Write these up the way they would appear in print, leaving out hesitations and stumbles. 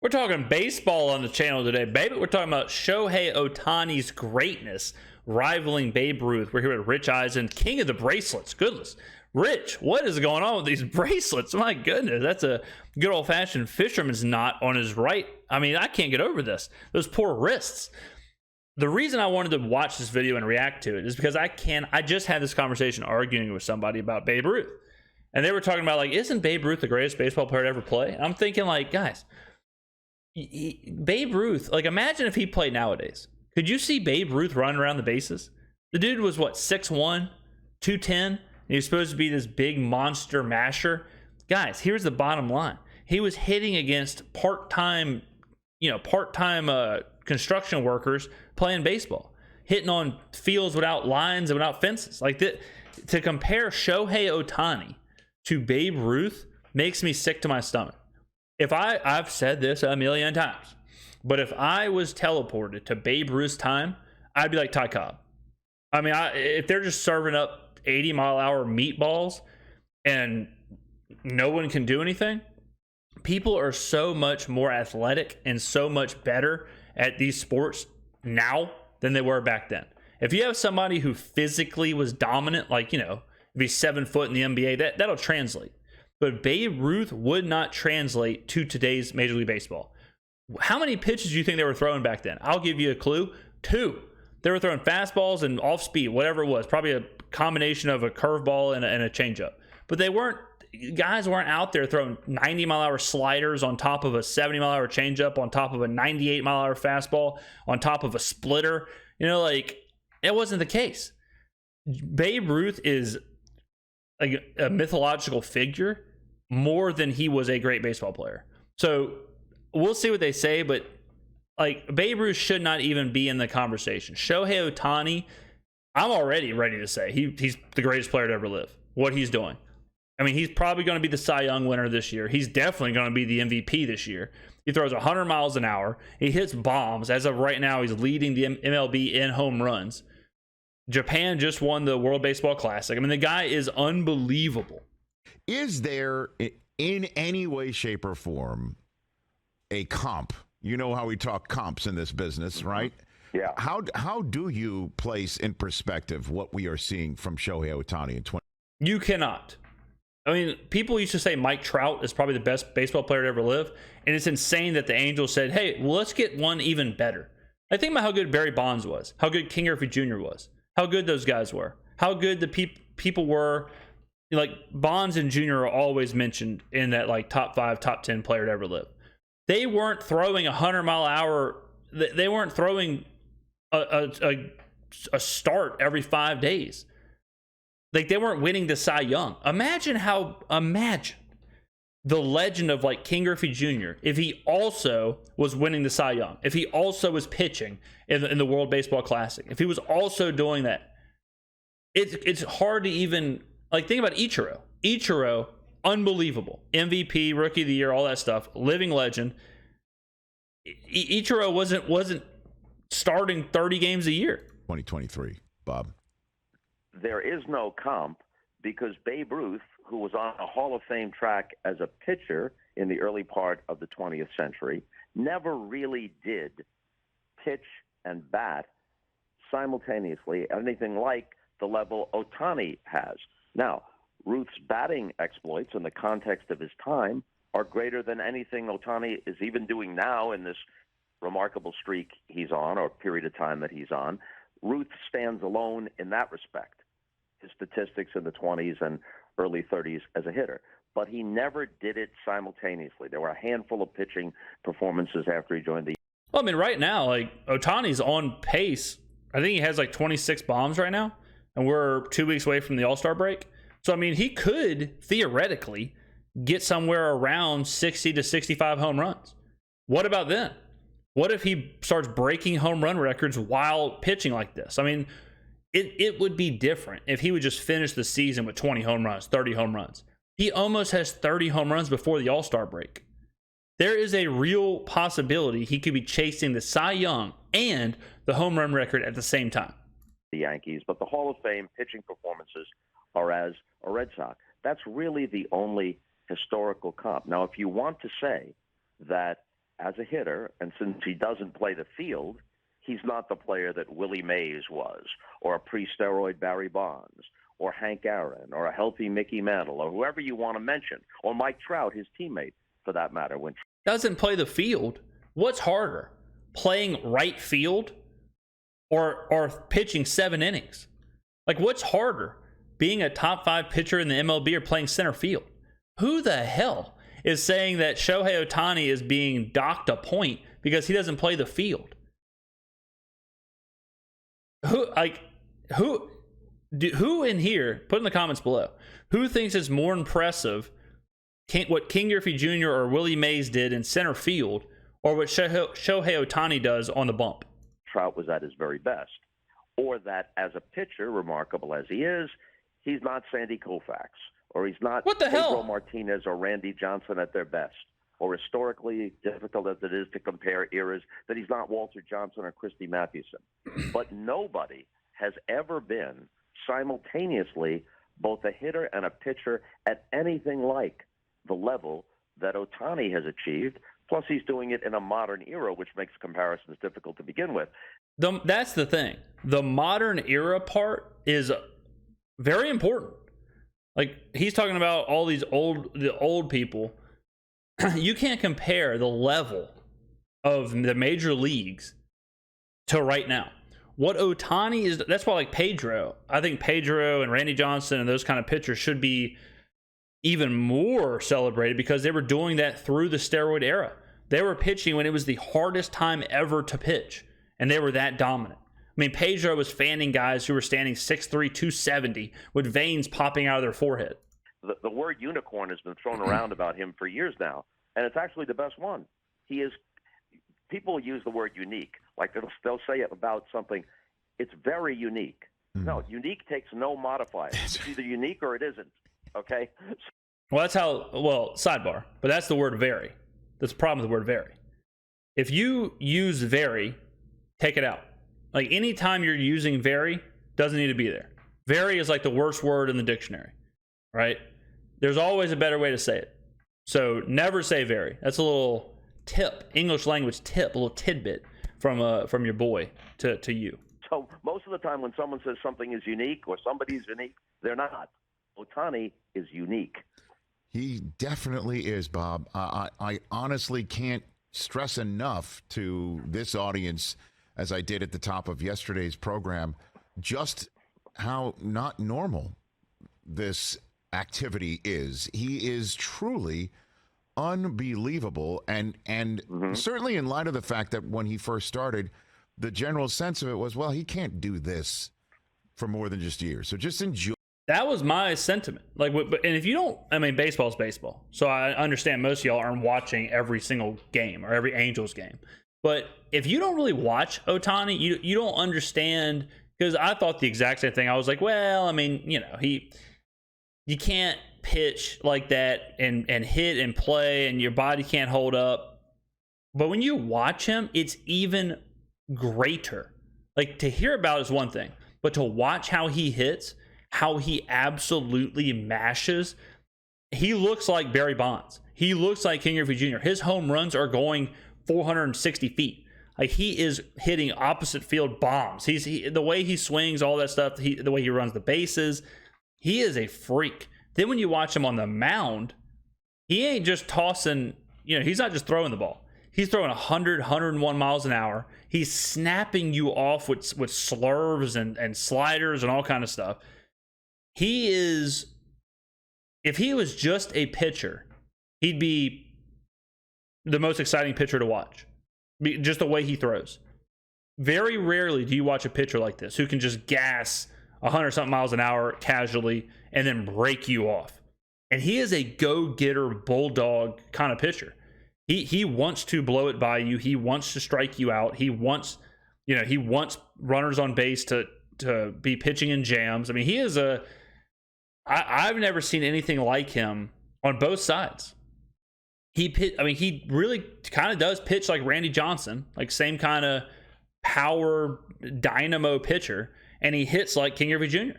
We're talking baseball on the channel today, baby. We're talking about Shohei Ohtani's greatness, rivaling Babe Ruth. We're here with Rich Eisen, king of the bracelets. Goodness. Rich, what is going on with these bracelets? My goodness, that's a good old-fashioned fisherman's knot on his right. I mean, I can't get over this. Those poor wrists. The reason I wanted to watch this video and react to it is because I just had this conversation arguing with somebody about Babe Ruth. And they were talking about, like, isn't Babe Ruth the greatest baseball player to ever play? And I'm thinking, like, guys, Babe Ruth, like, imagine if he played nowadays. Could you see Babe Ruth running around the bases? The dude was, what, 6'1", 210? And he was supposed to be this big monster masher. Guys, here's the bottom line. He was hitting against part-time construction workers playing baseball, hitting on fields without lines and without fences. Like that, to compare Shohei Ohtani to Babe Ruth makes me sick to my stomach. I've said this a million times, but if I was teleported to Babe Ruth's time, I'd be like Ty Cobb. I mean, if they're just serving up 80-mile-an-hour meatballs and no one can do anything, people are so much more athletic and so much better at these sports now than they were back then. If you have somebody who physically was dominant, like, if he's 7 foot in the NBA, that'll translate. But Babe Ruth would not translate to today's Major League Baseball. How many pitches do you think they were throwing back then? I'll give you a clue. 2. They were throwing fastballs and off speed, whatever it was. Probably a combination of a curveball and a changeup. But guys weren't out there throwing 90-mile-an-hour sliders on top of a 70-mile-an-hour changeup, on top of a 98-mile-an-hour fastball, on top of a splitter. It wasn't the case. Babe Ruth is a mythological figure more than he was a great baseball player. So we'll see what they say, but like, Babe Ruth should not even be in the conversation. Shohei Ohtani, I'm already ready to say he's the greatest player to ever live. What he's doing. I mean, he's probably going to be the Cy Young winner this year. He's definitely going to be the MVP this year. He throws 100 miles an hour. He hits bombs. As of right now, he's leading the MLB in home runs. Japan just won the World Baseball Classic. I mean, the guy is unbelievable. Is there, in any way, shape, or form, a comp? You know how we talk comps in this business, right? Yeah. How do you place in perspective what we are seeing from Shohei Ohtani in 20? You cannot. I mean, people used to say Mike Trout is probably the best baseball player to ever live, and it's insane that the Angels said, hey, well, let's get one even better. I think about how good Barry Bonds was, how good King Griffey Jr. was, how good those guys were, how good the people were. Like, Bonds and Jr. are always mentioned in that, like, top 5, top 10 player to ever live. They weren't throwing 100-mile-an-hour. They weren't throwing a start every 5 days. Like, they weren't winning the Cy Young. Imagine the legend of, like, King Griffey Jr. if he also was winning the Cy Young, if he also was pitching in the World Baseball Classic, if he was also doing that. It's hard to even, like, think about Ichiro. Ichiro, unbelievable. MVP, Rookie of the Year, all that stuff. Living legend. Ichiro wasn't starting 30 games a year. 2023, Bob. There is no comp because Babe Ruth, who was on a Hall of Fame track as a pitcher in the early part of the 20th century, never really did pitch and bat simultaneously at anything like the level Ohtani has. Now, Ruth's batting exploits in the context of his time are greater than anything Ohtani is even doing now in this remarkable streak he's on, or period of time that he's on. Ruth stands alone in that respect, his statistics in the 20s and early 30s as a hitter. But he never did it simultaneously. There were a handful of pitching performances after he joined the... Well, I mean, right now, like, Ohtani's on pace. I think he has, like, 26 bombs right now, and we're 2 weeks away from the All-Star break. So, I mean, he could, theoretically, get somewhere around 60 to 65 home runs. What about then? What if he starts breaking home run records while pitching like this? I mean, it would be different if he would just finish the season with 20 home runs, 30 home runs. He almost has 30 home runs before the All-Star break. There is a real possibility he could be chasing the Cy Young and the home run record at the same time. The Yankees, but the Hall of Fame pitching performances are as a Red Sox. That's really the only historical comp. Now, if you want to say that as a hitter, and since he doesn't play the field, he's not the player that Willie Mays was, or a pre-steroid Barry Bonds, or Hank Aaron, or a healthy Mickey Mantle, or whoever you want to mention, or Mike Trout, his teammate, for that matter. When doesn't play the field, what's harder, playing right field or pitching 7 innings? Like, what's harder, being a top 5 pitcher in the MLB or playing center field? Who the hell is saying that Shohei Ohtani is being docked a point because he doesn't play the field? Who in here, put in the comments below, who thinks it's more impressive what King Griffey Jr. or Willie Mays did in center field, or what Shohei Ohtani does on the bump? Trout was at his very best, or that as a pitcher, remarkable as he is, he's not Sandy Koufax, or he's not Pedro Martinez or Randy Johnson at their best, or historically difficult as it is to compare eras, that he's not Walter Johnson or Christy Mathewson. But nobody has ever been simultaneously both a hitter and a pitcher at anything like the level that Ohtani has achieved. Plus, he's doing it in a modern era, which makes comparisons difficult to begin with. That's the thing. The modern era part is very important. Like, he's talking about all these old people. You can't compare the level of the major leagues to right now. What Ohtani is, that's why, like, I think Pedro and Randy Johnson and those kind of pitchers should be even more celebrated, because they were doing that through the steroid era. They were pitching when it was the hardest time ever to pitch, and they were that dominant. I mean, Pedro was fanning guys who were standing 6'3", 270 with veins popping out of their forehead. The word unicorn has been thrown around about him for years now, and it's actually the best one. People use the word unique, like they'll say it about something. It's very unique. No, unique takes no modifier. It's either unique or it isn't. Okay. Well, sidebar, but that's the word very. That's the problem with the word very. If you use very, take it out. Like, anytime you're using very, doesn't need to be there. Very is like the worst word in the dictionary, right? There's always a better way to say it. So never say very. That's a little tip, English language tip, a little tidbit from your boy to you. So most of the time when someone says something is unique or somebody's unique, they're not. Ohtani is unique. He definitely is, Bob. I honestly can't stress enough to this audience, as I did at the top of yesterday's program, just how not normal this activity is. He is truly unbelievable, and certainly in light of the fact that when he first started, the general sense of it was, well, he can't do this for more than just years. So just enjoy. That was my sentiment. Like, and if you don't, I mean, baseball's baseball. So I understand most of y'all aren't watching every single game or every Angels game. But if you don't really watch Ohtani, you don't understand, because I thought the exact same thing. I was like, well, I mean, you can't pitch like that and hit and play, and your body can't hold up. But when you watch him, it's even greater. Like, to hear about is one thing, but to watch how he hits, how he absolutely mashes. He looks like Barry Bonds. He looks like King Griffey Jr. His home runs are going 460 feet. Like, he is hitting opposite field bombs. The way he swings, all that stuff, the way he runs the bases, he is a freak. Then when you watch him on the mound, he ain't just tossing, he's not just throwing the ball. He's throwing 100, 101 miles an hour. He's snapping you off with slurves and sliders and all kind of stuff. He is, if he was just a pitcher, he'd be the most exciting pitcher to watch. Just the way he throws. Very rarely do you watch a pitcher like this who can just gas 100-something miles an hour casually and then break you off. And he is a go-getter, bulldog kind of pitcher. He wants to blow it by you. He wants to strike you out. He wants runners on base to be pitching in jams. I mean, I've never seen anything like him on both sides. He really kind of does pitch like Randy Johnson, like same kind of power dynamo pitcher, and he hits like King Griffey Jr.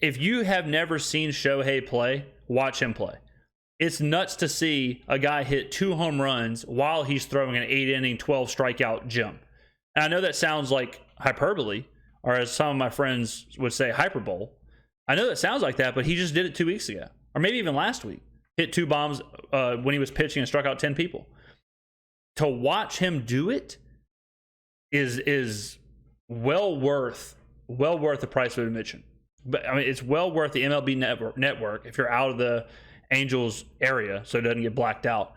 If you have never seen Shohei play, watch him play. It's nuts to see a guy hit 2 home runs while he's throwing an 8-inning, 12 strikeout gem. And I know that sounds like hyperbole, or as some of my friends would say, hyperbole. I know that sounds like that, but he just did it 2 weeks ago, or maybe even last week. Hit 2 bombs when he was pitching and struck out 10 people. To watch him do it is well worth the price of admission. But I mean, it's well worth the MLB network if you're out of the Angels area, so it doesn't get blacked out.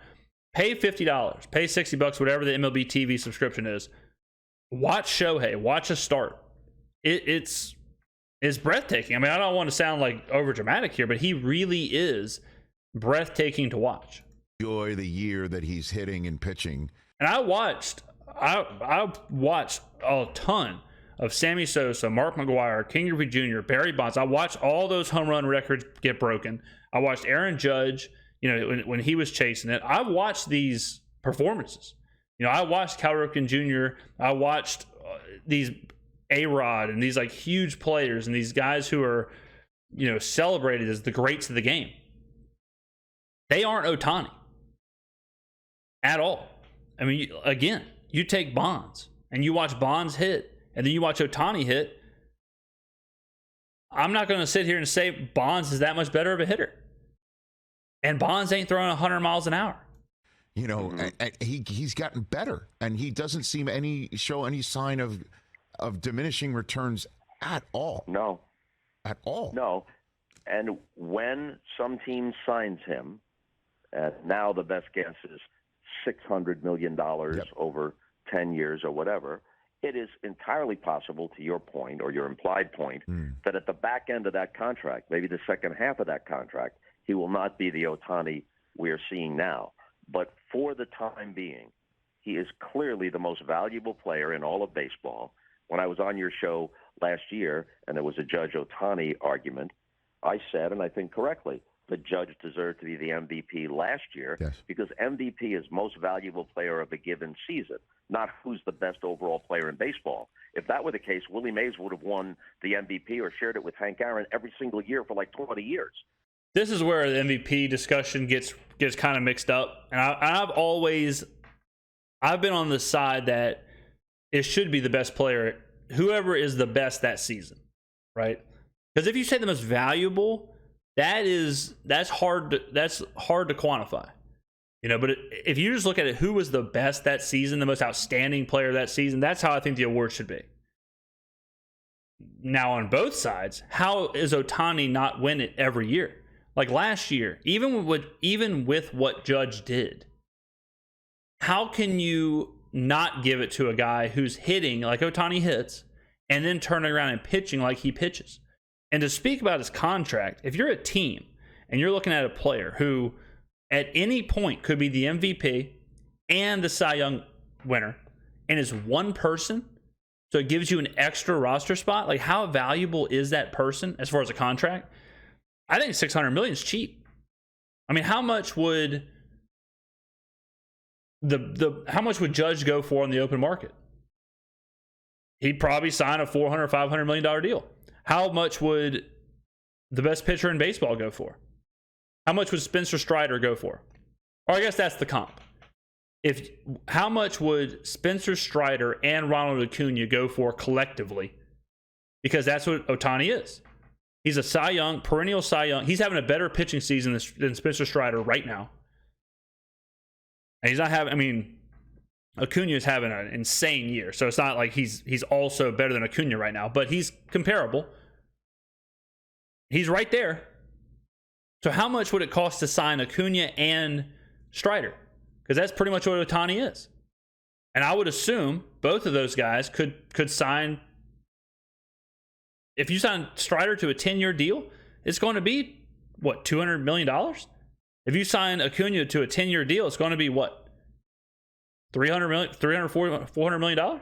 Pay $50, pay $60, whatever the MLB TV subscription is. Watch Shohei, watch a start. It's breathtaking. I mean, I don't want to sound like over dramatic here, but he really is breathtaking to watch. Enjoy the year that he's hitting and pitching. And I watched a ton of Sammy Sosa, Mark McGwire, King Griffey Jr., Barry Bonds. I watched all those home run records get broken. I watched Aaron Judge, when he was chasing it. I watched these performances. I watched Cal Ripken Jr. I watched these A-Rod and these like huge players and these guys who are, celebrated as the greats of the game. They aren't Ohtani at all. I mean, again, you take Bonds and you watch Bonds hit and then you watch Ohtani hit. I'm not going to sit here and say Bonds is that much better of a hitter. And Bonds ain't throwing 100 miles an hour. He's gotten better, and he doesn't seem show any sign of diminishing returns at all. No. At all. No. And when some team signs him, and now the best guess is $600 million over 10 years or whatever, it is entirely possible, to your point or your implied point, that at the back end of that contract, maybe the second half of that contract, he will not be the Ohtani we are seeing now. But for the time being, he is clearly the most valuable player in all of baseball. When I was on your show last year and there was a Judge Ohtani argument, I said, and I think correctly, the Judge deserved to be the MVP last year because MVP is most valuable player of a given season, not who's the best overall player in baseball. If that were the case, Willie Mays would have won the MVP or shared it with Hank Aaron every single year for like 20 years. This is where the MVP discussion gets kind of mixed up. And I've been on the side that it should be the best player, whoever is the best that season, right? Because if you say the most valuable, that's hard to quantify, But if you just look at it, who was the best that season, the most outstanding player that season, that's how I think the award should be. Now on both sides, how is Ohtani not win it every year? Like last year, even with what Judge did, how can you not give it to a guy who's hitting like Ohtani hits and then turning around and pitching like he pitches? And to speak about his contract, if you're a team and you're looking at a player who at any point could be the MVP and the Cy Young winner and is one person, so it gives you an extra roster spot, like how valuable is that person as far as a contract? I think $600 million is cheap. I mean, how much would how much would Judge go for on the open market? He'd probably sign a $400, $500 million deal. How much would the best pitcher in baseball go for? How much would Spencer Strider go for? Or I guess that's the comp. How much would Spencer Strider and Ronald Acuna go for collectively? Because that's what Ohtani is. He's a Cy Young, perennial Cy Young. He's having a better pitching season than Spencer Strider right now. And he's not having, Acuna is having an insane year. So it's not like he's also better than Acuna right now, but he's comparable. He's right there. So how much would it cost to sign Acuna and Strider? Because that's pretty much what Ohtani is. And I would assume both of those guys could sign. If you sign Strider to a 10-year deal, it's going to be, what, $200 million? If you sign Acuna to a 10-year deal, it's going to be, what, $300 million, $400 million?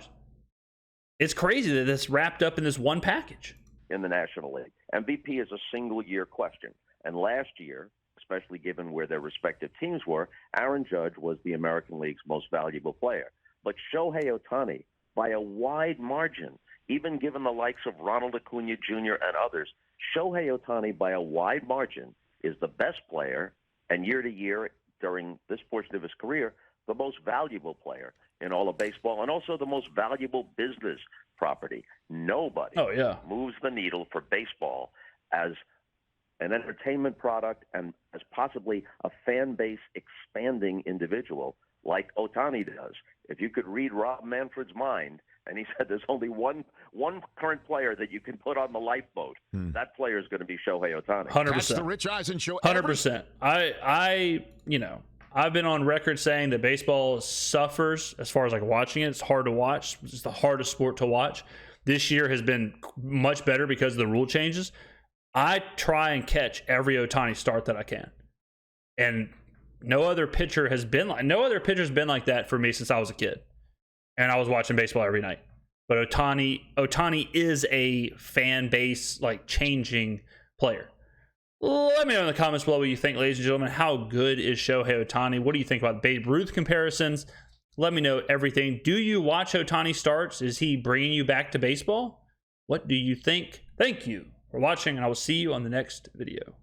It's crazy that it's wrapped up in this one package. In the National League, MVP is a single-year question. And last year, especially given where their respective teams were, Aaron Judge was the American League's most valuable player. But Shohei Ohtani, by a wide margin, even given the likes of Ronald Acuna Jr. and others, Shohei Ohtani, by a wide margin, is the best player and year to year during this portion of his career, the most valuable player in all of baseball, and also the most valuable business property. Nobody moves the needle for baseball as an entertainment product and as possibly a fan base expanding individual like Ohtani does. If you could read Rob Manfred's mind, and he said there's only one current player that you can put on the lifeboat, that player is going to be Shohei Ohtani. 100%. That's the Rich Eisen show. 100%. I've been on record saying that baseball suffers as far as like watching it. It's hard to watch. It's the hardest sport to watch. This year has been much better because of the rule changes. I try and catch every Ohtani start that I can, and no other pitcher's been like that for me since I was a kid, and I was watching baseball every night. But Ohtani is a fan base like changing player. Let me know in the comments below what you think, ladies and gentlemen. How good is Shohei Ohtani? What do you think about Babe Ruth comparisons? Let me know everything. Do you watch Ohtani starts? Is he bringing you back to baseball? What do you think? Thank you for watching, and I will see you on the next video.